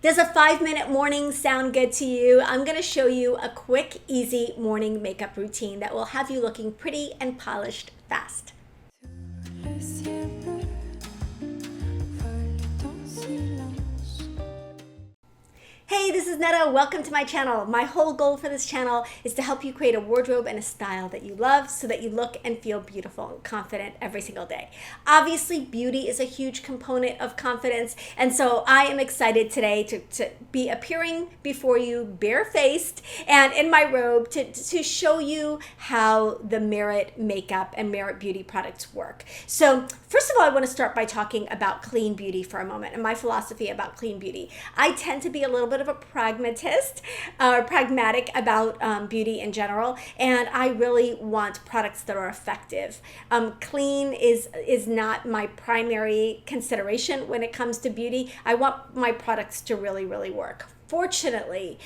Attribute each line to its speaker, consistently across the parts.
Speaker 1: Does a 5-minute morning sound good to you? I'm going to show you a quick, easy morning makeup routine that will have you looking pretty and polished fast. Hey, this is Netta. Welcome to my channel. My whole goal for this channel is to help you create a wardrobe and a style that you love so that you look and feel beautiful and confident every single day. Obviously, beauty is a huge component of confidence, and so I am excited today to be appearing before you barefaced and in my robe to show you how the Merit makeup and Merit beauty products work. So first of all, I want to start by talking about clean beauty for a moment and my philosophy about clean beauty. I tend to be a little bit of a pragmatist or pragmatic about beauty in general, and I really want products that are effective. Clean is not my primary consideration when it comes to beauty. I want my products to really work. Fortunately,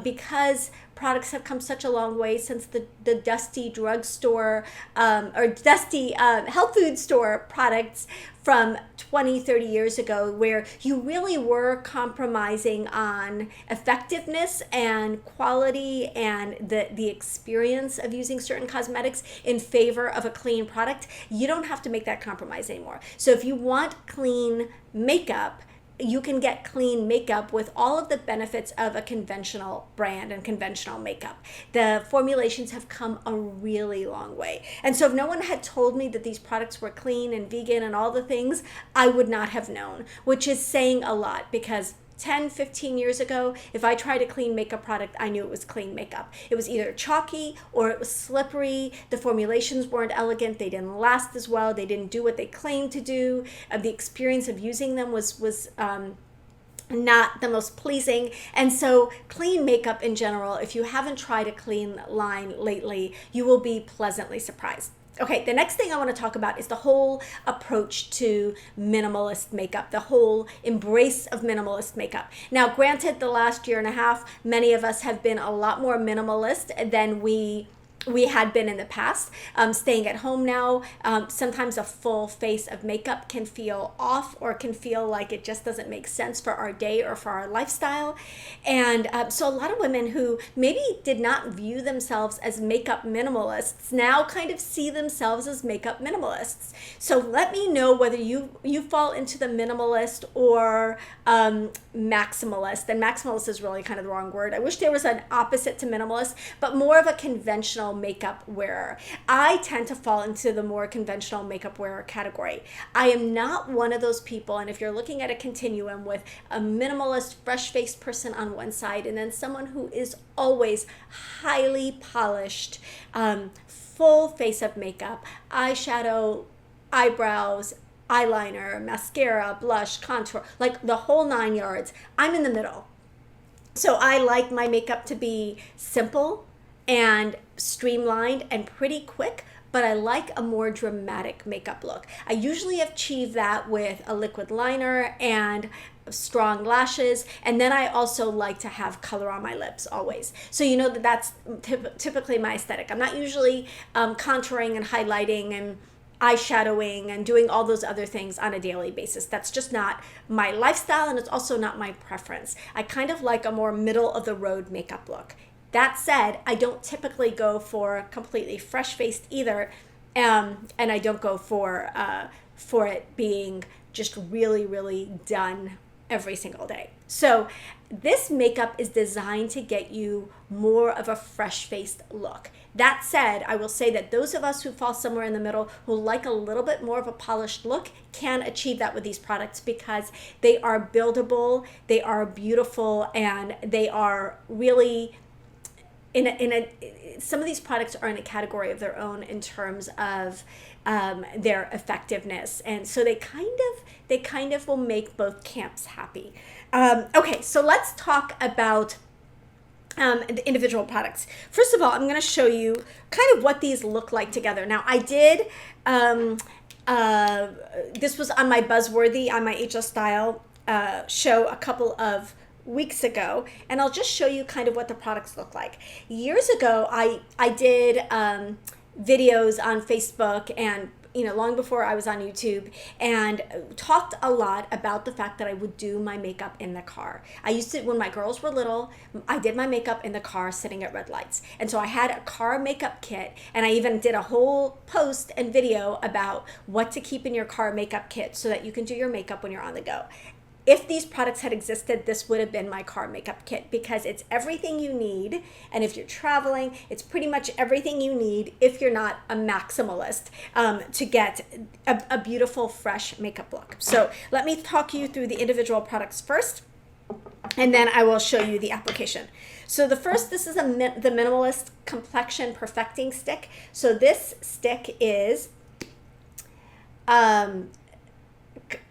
Speaker 1: because products have come such a long way since the dusty drugstore or dusty health food store products from 20, 30 years ago, where you really were compromising on effectiveness and quality and the experience of using certain cosmetics in favor of a clean product. You don't have to make that compromise anymore. So if you want clean makeup, you can get clean makeup with all of the benefits of a conventional brand and conventional makeup. The formulations have come a really long way. And so if no one had told me that these products were clean and vegan and all the things, I would not have known, which is saying a lot, because 10, 15 years ago, if I tried a clean makeup product, I knew it was clean makeup. It was either chalky or it was slippery. The formulations weren't elegant. They didn't last as well. They didn't do what they claimed to do. The experience of using them was not the most pleasing. And so clean makeup in general, if you haven't tried a clean line lately, you will be pleasantly surprised. Okay, the next thing I want to talk about is the whole approach to minimalist makeup, the whole embrace of minimalist makeup. Now, granted, the last year and a half, many of us have been a lot more minimalist than we had been in the past. Staying at home now, sometimes a full face of makeup can feel off or can feel like it just doesn't make sense for our day or for our lifestyle. And so a lot of women who maybe did not view themselves as makeup minimalists now kind of see themselves as makeup minimalists. So let me know whether you fall into the minimalist or maximalist. And maximalist is really kind of the wrong word. I wish there was an opposite to minimalist, but more of a conventional makeup wearer. I tend to fall into the more conventional makeup wearer category. I am not one of those people, and if you're looking at a continuum with a minimalist, fresh-faced person on one side and then someone who is always highly polished, full face of makeup, eyeshadow, eyebrows, eyeliner, mascara, blush, contour, like the whole 9 yards, I'm in the middle. So I like my makeup to be simple and streamlined and pretty quick, but I like a more dramatic makeup look. I usually achieve that with a liquid liner and strong lashes, and then I also like to have color on my lips always. So you know that's typically my aesthetic. I'm not usually contouring and highlighting and eyeshadowing and doing all those other things on a daily basis. That's just not my lifestyle, and it's also not my preference. I kind of like a more middle of the road makeup look. That said, I don't typically go for completely fresh-faced either, and I don't go for it being just really done every single day. So this makeup is designed to get you more of a fresh-faced look. That said, I will say that those of us who fall somewhere in the middle, who like a little bit more of a polished look, can achieve that with these products because they are buildable, they are beautiful, and they are really some of these products are in a category of their own in terms of their effectiveness, and so they kind of will make both camps happy. Okay, so let's talk about the individual products. First of all, I'm going to show you kind of what these look like together. Now, I did this was on my Buzzworthy on my HL Style show a couple of weeks ago, and I'll just show you kind of what the products look like. Years ago, I did videos on Facebook and long before I was on YouTube, and talked a lot about the fact that I would do my makeup in the car. I used to, when my girls were little, I did my makeup in the car sitting at red lights. And so I had a car makeup kit, and I even did a whole post and video about what to keep in your car makeup kit so that you can do your makeup when you're on the go. If these products had existed, this would have been my car makeup kit, because it's everything you need. And if you're traveling, it's pretty much everything you need if you're not a maximalist, to get a beautiful, fresh makeup look. So let me talk you through the individual products first, and then I will show you the application. So this is the Minimalist Complexion Perfecting Stick. So this stick is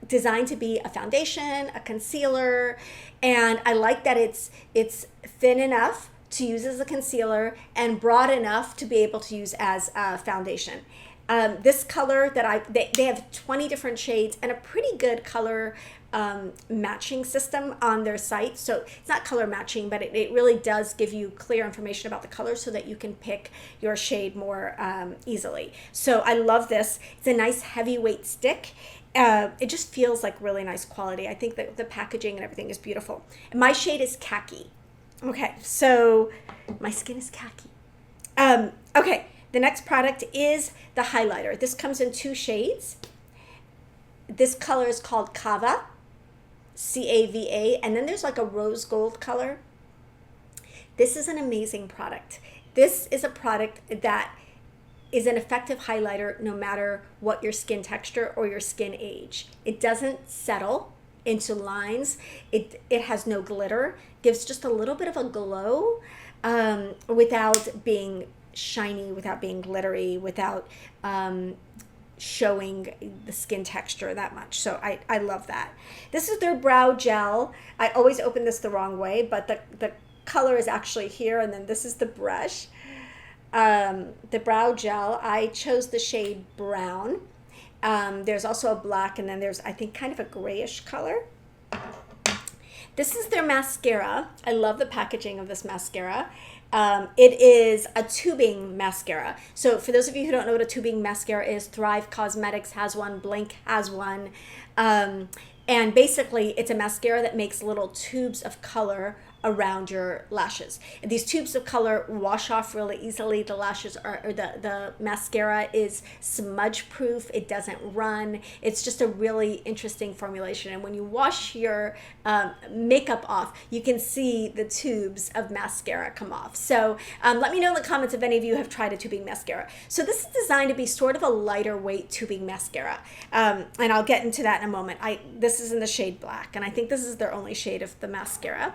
Speaker 1: designed to be a foundation, a concealer, and I like that it's thin enough to use as a concealer and broad enough to be able to use as a foundation. This color that they have 20 different shades and a pretty good color matching system on their site. So it's not color matching, but it really does give you clear information about the color so that you can pick your shade more easily. So I love this. It's a nice heavyweight stick. It just feels like really nice quality. I think that the packaging and everything is beautiful. And my shade is khaki. Okay, so my skin is khaki. Okay, the next product is the highlighter. This comes in 2 shades. This color is called Cava, C-A-V-A, and then there's like a rose gold color. This is an amazing product. This is a product that is an effective highlighter no matter what your skin texture or your skin age. It doesn't settle into lines. It has no glitter, gives just a little bit of a glow without being shiny, without being glittery, without showing the skin texture that much. So I love that. This is their brow gel. I always open this the wrong way, but the color is actually here, and then this is the brush. The brow gel, I chose the shade brown. There's also a black, and then there's, I think, kind of a grayish color. This is their mascara. I love the packaging of this mascara. It is a tubing mascara. So for those of you who don't know what a tubing mascara is, Thrive Cosmetics has one, Blink has one. And basically, it's a mascara that makes little tubes of color around your lashes. And these tubes of color wash off really easily. The lashes the mascara is smudge proof. It doesn't run. It's just a really interesting formulation. And when you wash your makeup off, you can see the tubes of mascara come off. So let me know in the comments if any of you have tried a tubing mascara. So this is designed to be sort of a lighter weight tubing mascara. And I'll get into that in a moment. This is in the shade black, and I think this is their only shade of the mascara.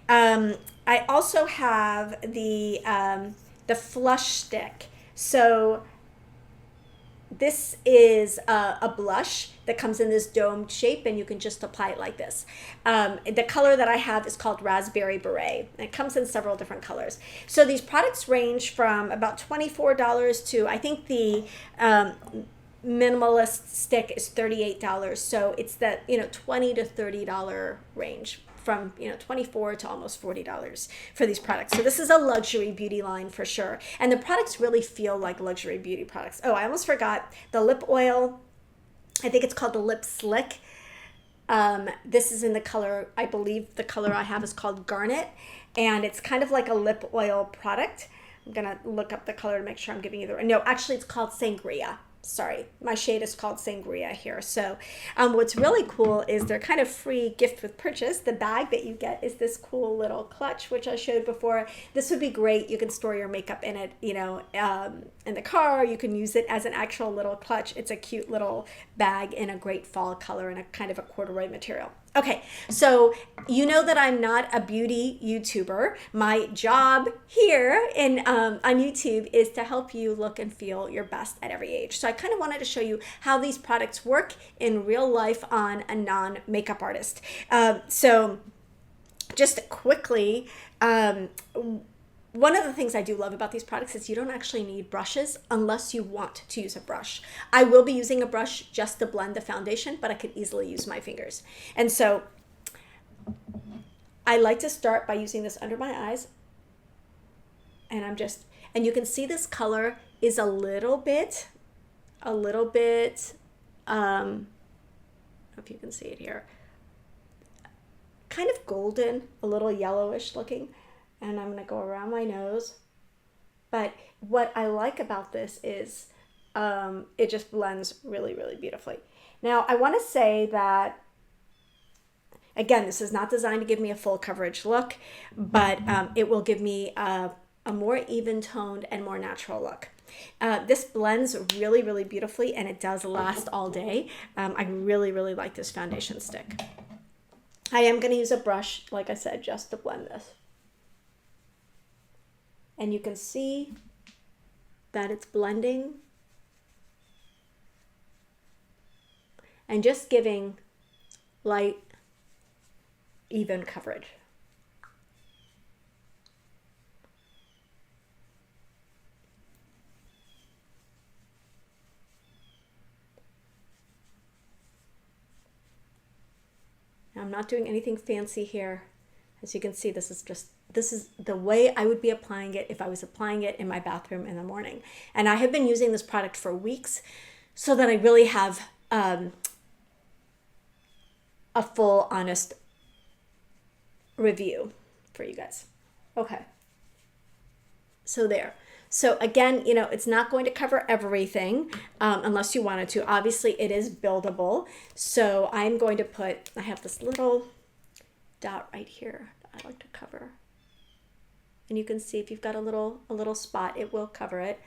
Speaker 1: I also have the Flush Stick. So this is a blush that comes in this domed shape, and you can just apply it like this. The color that I have is called Raspberry Beret. It comes in several different colors. So these products range from about $24 to, I think the Minimalist stick is $38. So it's that, $20 to $30 range, from $24 to almost $40 for these products. So this is a luxury beauty line for sure. And the products really feel like luxury beauty products. Oh, I almost forgot the lip oil. I think it's called the Lip Slick. This is in the color, I believe the color I have is called Garnet. And it's kind of like a lip oil product. I'm gonna look up the color to make sure I'm giving you the right. No, actually it's called Sangria. Sorry, my shade is called Sangria here. So what's really cool is they're kind of free gift with purchase. The bag that you get is this cool little clutch, which I showed before. This would be great. You can store your makeup in it, in the car. You can use it as an actual little clutch. It's a cute little bag in a great fall color and a kind of a corduroy material. Okay, so you know that I'm not a beauty YouTuber. My job here on YouTube is to help you look and feel your best at every age. So I kind of wanted to show you how these products work in real life on a non-makeup artist. So just quickly, one of the things I do love about these products is you don't actually need brushes unless you want to use a brush. I will be using a brush just to blend the foundation, but I could easily use my fingers. And so I like to start by using this under my eyes. And you can see this color is a little bit a little bit, I don't know if you can see it here, kind of golden, a little yellowish looking. And I'm going to go around my nose. But what I like about this is it just blends really, really beautifully. Now, I want to say that, again, this is not designed to give me a full coverage look, but it will give me a more even toned and more natural look. This blends really, really beautifully, and it does last all day. I really, really like this foundation stick. I am going to use a brush, like I said, just to blend this. And you can see that it's blending and just giving light, even coverage. Now, I'm not doing anything fancy here. As you can see, this is the way I would be applying it if I was applying it in my bathroom in the morning. And I have been using this product for weeks so that I really have a full, honest review for you guys. Okay. So there. So again, you know, it's not going to cover everything unless you wanted to. Obviously, it is buildable. So I'm going to put, I have this little dot right here that I like to cover. And you can see if you've got a little spot, it will cover it.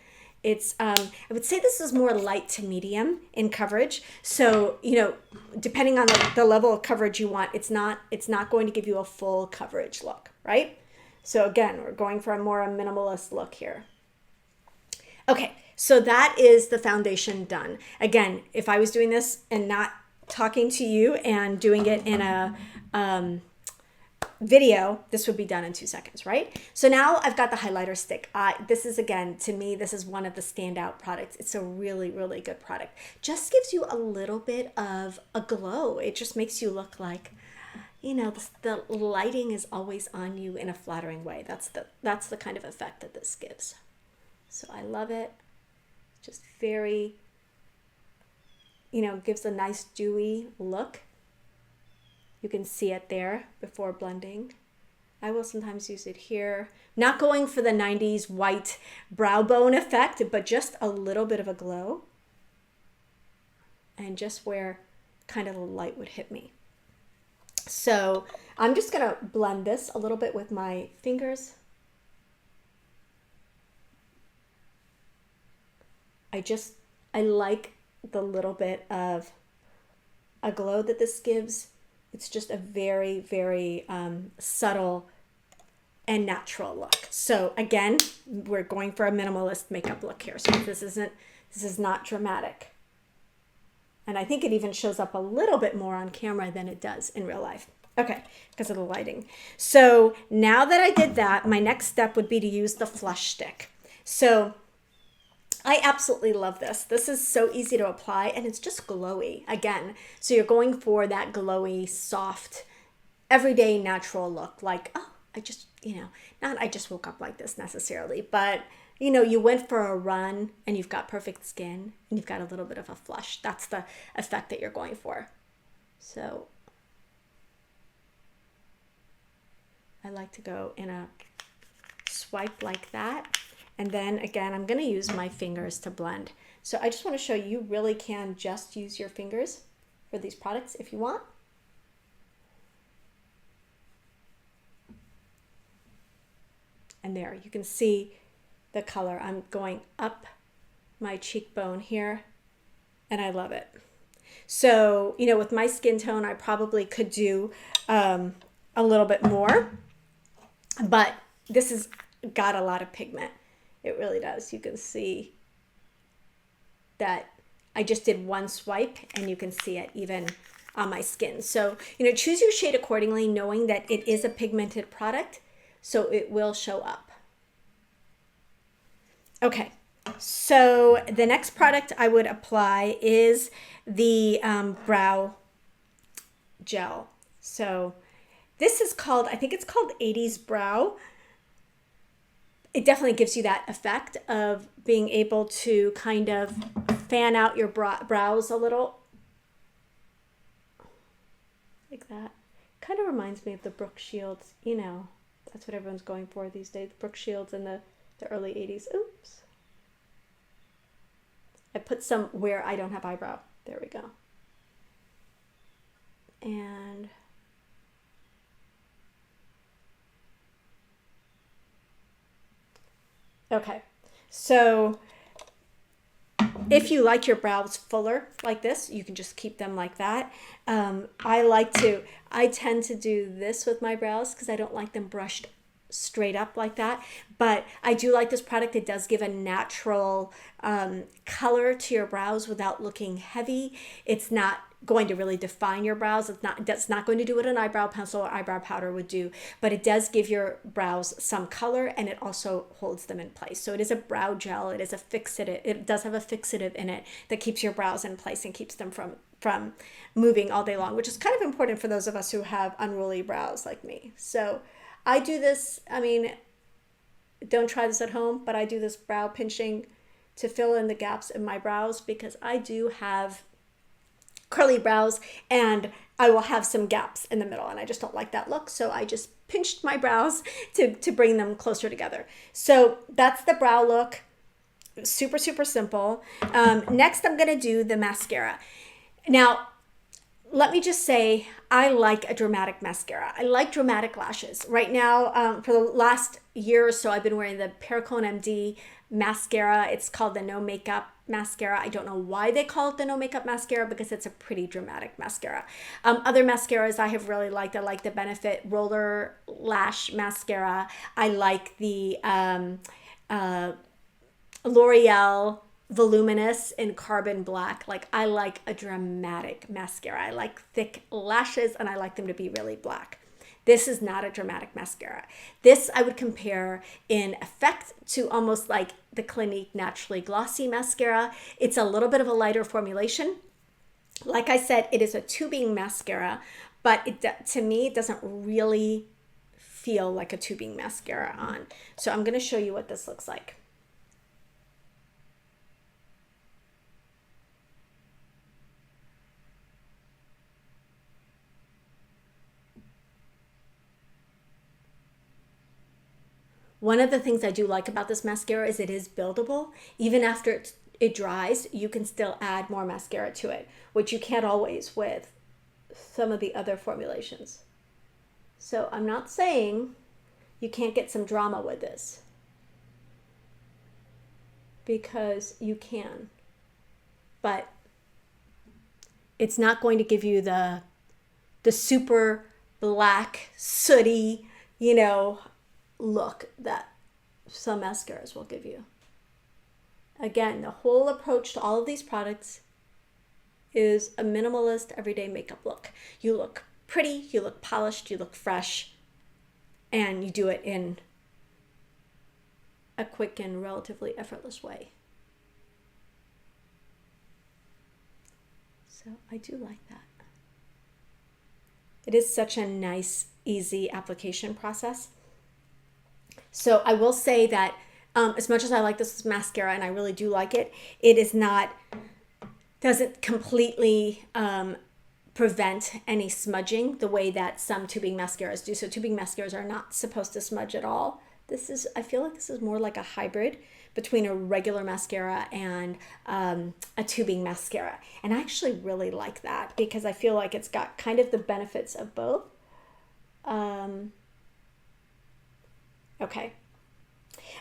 Speaker 1: It's, I would say this is more light to medium in coverage. So, you know, depending on the level of coverage you want, it's not going to give you a full coverage look, right? So again, we're going for a more minimalist look here. Okay, so that is the foundation done. Again, if I was doing this and not talking to you and doing it in a video, this would be done in 2 seconds, right? So now I've got the highlighter stick. This is, again, to me, this is one of the standout products. It's a really, really good product. Just gives you a little bit of a glow. It just makes you look like, you know, the lighting is always on you in a flattering way. That's the kind of effect that this gives. So I love it. Just very, you know, gives a nice dewy look. You can see it there before blending. I will sometimes use it here. Not going for the 90s white brow bone effect, but just a little bit of a glow. And just where kind of the light would hit me. So I'm just going to blend this a little bit with my fingers. I like the little bit of a glow that this gives. It's just a very, very subtle and natural look. So again, we're going for a minimalist makeup look here. So this is not dramatic. And I think it even shows up a little bit more on camera than it does in real life. Okay, because of the lighting. So now that I did that, my next step would be to use the flush stick. So I absolutely love this. This is so easy to apply and it's just glowy again. So you're going for that glowy, soft, everyday natural look. Like, oh, I just, you know, not I just woke up like this necessarily, but you know, you went for a run and you've got perfect skin and you've got a little bit of a flush. That's the effect that you're going for. So I like to go in a swipe like that. And then again, I'm going to use my fingers to blend. So I just want to show you really can just use your fingers for these products if you want. And there, you can see the color. I'm going up my cheekbone here and I love it. So, you know, with my skin tone, I probably could do a little bit more, but this has got a lot of pigment. It really does. You can see that I just did one swipe and you can see it even on my skin. So, you know, choose your shade accordingly, knowing that it is a pigmented product, so it will show up. Okay, so the next product I would apply is the brow gel. So this is called, I think it's called 80s Brow. It definitely gives you that effect of being able to kind of fan out your brows a little. Like that. Kind of reminds me of the Brooke Shields, you know, that's what everyone's going for these days. Brooke Shields in the early 80s. Oops. I put some where I don't have eyebrow. There we go. And okay, so if you like your brows fuller like this, you can just keep them like that. I tend to do this with my brows because I don't like them brushed straight up like that. But I do like this product. It does give a natural color to your brows without looking heavy. It's not going to really define your brows. That's not going to do what an eyebrow pencil or eyebrow powder would do, but it does give your brows some color, and it also holds them in place. So it is a brow gel. It is a fixative. It does have a fixative in it that keeps your brows in place and keeps them from moving all day long, which is kind of important for those of us who have unruly brows like me. So I do this, I mean, don't try this at home, but I do this brow pinching to fill in the gaps in my brows because I do have curly brows and I will have some gaps in the middle and I just don't like that look. So I just pinched my brows to bring them closer together. So that's the brow look. Super, super simple. Next, I'm going to do the mascara. Now, let me just say, I like a dramatic mascara. I like dramatic lashes. Right now, for the last year or so, I've been wearing the Perricone MD mascara. It's called the No Makeup mascara. I don't know why they call it the No Makeup mascara because it's a pretty dramatic mascara. Other mascaras I have really liked. I like the Benefit Roller Lash Mascara. I like the L'Oreal Voluminous in Carbon Black. Like, I like a dramatic mascara. I like thick lashes and I like them to be really black. This is not a dramatic mascara. This I would compare in effect to almost like the Clinique Naturally Glossy Mascara. It's a little bit of a lighter formulation. Like I said, it is a tubing mascara, but to me, it doesn't really feel like a tubing mascara on. So I'm going to show you what this looks like. One of the things I do like about this mascara is it is buildable. Even after it dries, you can still add more mascara to it, which you can't always with some of the other formulations. So I'm not saying you can't get some drama with this, because you can, but it's not going to give you the super black, sooty, you know, look that some mascaras will give you. Again, the whole approach to all of these products is a minimalist everyday makeup look. You look pretty, you look polished, you look fresh, and you do it in a quick and relatively effortless way. So I do like that. It is such a nice, easy application process. So I will say that as much as I like this mascara, and I really do like it, it is not, doesn't completely prevent any smudging the way that some tubing mascaras do. So tubing mascaras are not supposed to smudge at all. This is, I feel like this is more like a hybrid between a regular mascara and a tubing mascara. And I actually really like that because I feel like it's got kind of the benefits of both. Okay.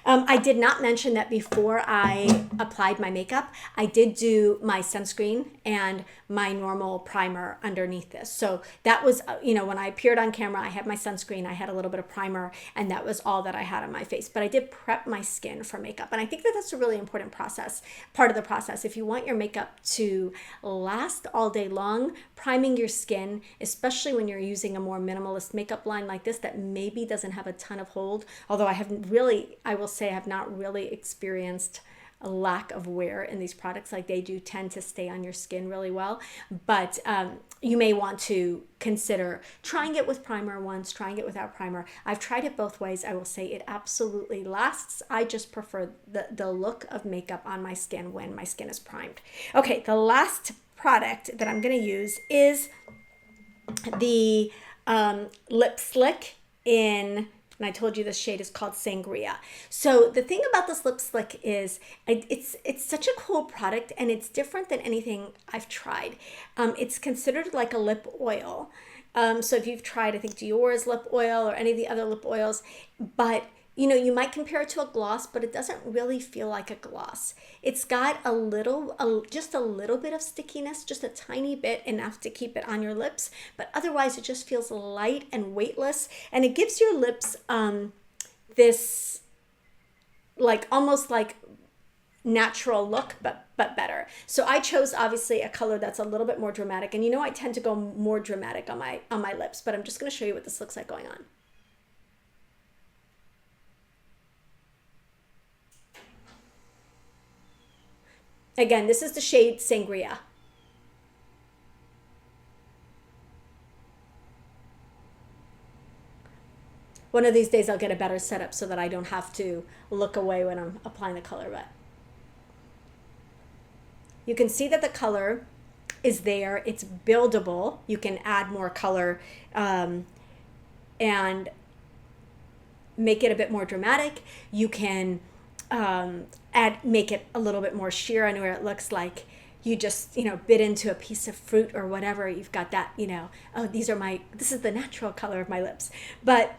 Speaker 1: I did not mention that before I applied my makeup, I did do my sunscreen and my normal primer underneath this. So that was, you know, when I appeared on camera, I had my sunscreen, I had a little bit of primer, and that was all that I had on my face. But I did prep my skin for makeup. And I think that that's a really important process, part of the process. If you want your makeup to last all day long, priming your skin, especially when you're using a more minimalist makeup line like this that maybe doesn't have a ton of hold, although I haven't really, I will say I have not really experienced a lack of wear in these products. Like they do tend to stay on your skin really well, but you may want to consider trying it with primer once, trying it without primer. I've tried it both ways. I will say it absolutely lasts. I just prefer the look of makeup on my skin when my skin is primed. Okay, the last product that I'm going to use is the lip slick in, and I told you this shade is called Sangria. So the thing about this lip slick is it's such a cool product, and it's different than anything I've tried. It's considered like a lip oil. So if you've tried, I think Dior's lip oil or any of the other lip oils, but you know, you might compare it to a gloss, but it doesn't really feel like a gloss. It's got just a little bit of stickiness, just a tiny bit, enough to keep it on your lips, but otherwise it just feels light and weightless, and it gives your lips this like almost like natural look, but better. So I chose obviously a color that's a little bit more dramatic, and you know I tend to go more dramatic on my lips, but I'm just going to show you what this looks like going on. Again, this is the shade Sangria. One of these days I'll get a better setup so that I don't have to look away when I'm applying the color, but you can see that the color is there. It's buildable. You can add more color and make it a bit more dramatic. You can make it a little bit more sheer, and where it looks like you just, you know, bit into a piece of fruit or whatever. You've got that, you know, oh, this is the natural color of my lips. But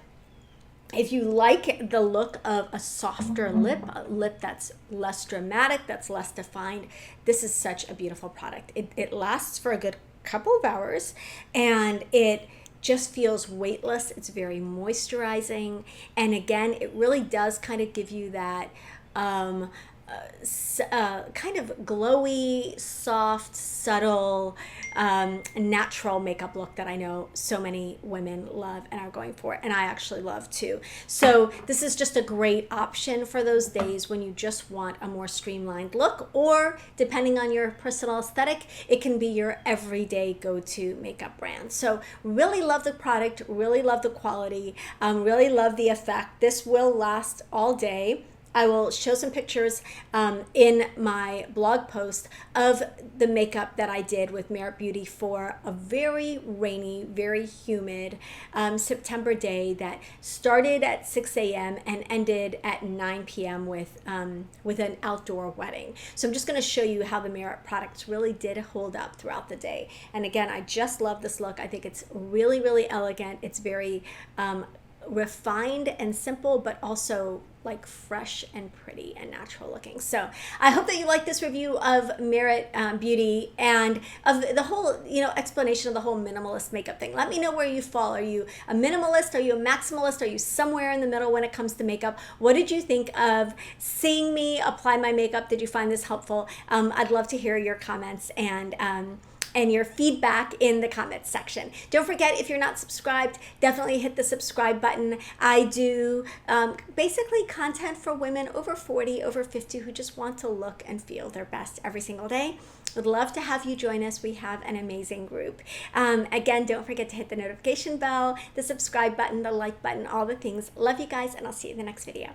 Speaker 1: if you like the look of a softer lip, a lip that's less dramatic, that's less defined, this is such a beautiful product. It lasts for a good couple of hours, and it just feels weightless. It's very moisturizing, and again, it really does kind of give you that kind of glowy, soft, subtle, natural makeup look that I know so many women love and are going for, and I actually love too. So this is just a great option for those days when you just want a more streamlined look, or depending on your personal aesthetic, it can be your everyday go-to makeup brand. So really love the product, really love the quality, really love the effect. This will last all day. I will show some pictures in my blog post of the makeup that I did with Merit Beauty for a very rainy, very humid September day that started at 6 a.m. and ended at 9 p.m. with an outdoor wedding. So I'm just going to show you how the Merit products really did hold up throughout the day. And again, I just love this look. I think it's really, really elegant. It's very refined and simple, but also like fresh and pretty and natural looking. So I hope that you like this review of Merit Beauty and of the whole, you know, explanation of the whole minimalist makeup thing. Let me know where you fall. Are you a minimalist? Are you a maximalist? Are you somewhere in the middle when it comes to makeup? What did you think of seeing me apply my makeup? Did you find this helpful? I'd love to hear your comments and your feedback in the comments section. Don't forget, if you're not subscribed, definitely hit the subscribe button. I do basically content for women over 40, over 50 who just want to look and feel their best every single day. Would love to have you join us. We have an amazing group. Again, don't forget to hit the notification bell, the subscribe button, the like button, all the things. Love you guys, and I'll see you in the next video.